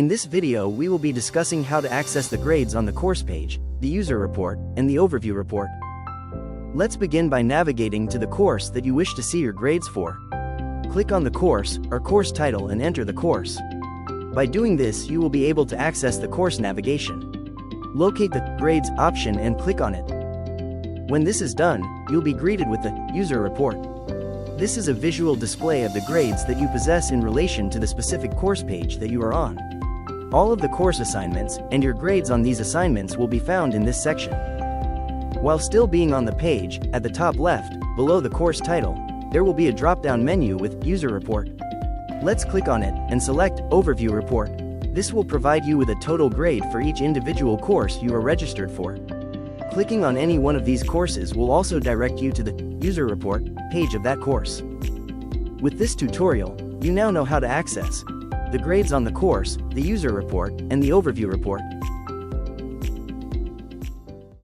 In this video we will be discussing how to access the grades on the course page, the user report, and the overview report. Let's begin by navigating to the course that you wish to see your grades for. Click on the course or course title and enter the course. By doing this you will be able to access the course navigation. Locate the Grades option and click on it. When this is done, you'll be greeted with the User Report. This is a visual display of the grades that you possess in relation to the specific course page that you are on. All of the course assignments and your grades on these assignments will be found in this section. While still being on the page, at the top left, below the course title, there will be a drop-down menu with User Report. Let's click on it and select Overview Report. This will provide you with a total grade for each individual course you are registered for. Clicking on any one of these courses will also direct you to the User Report page of that course. With this tutorial, you now know how to access the grades on the course, the user report, and the overview report.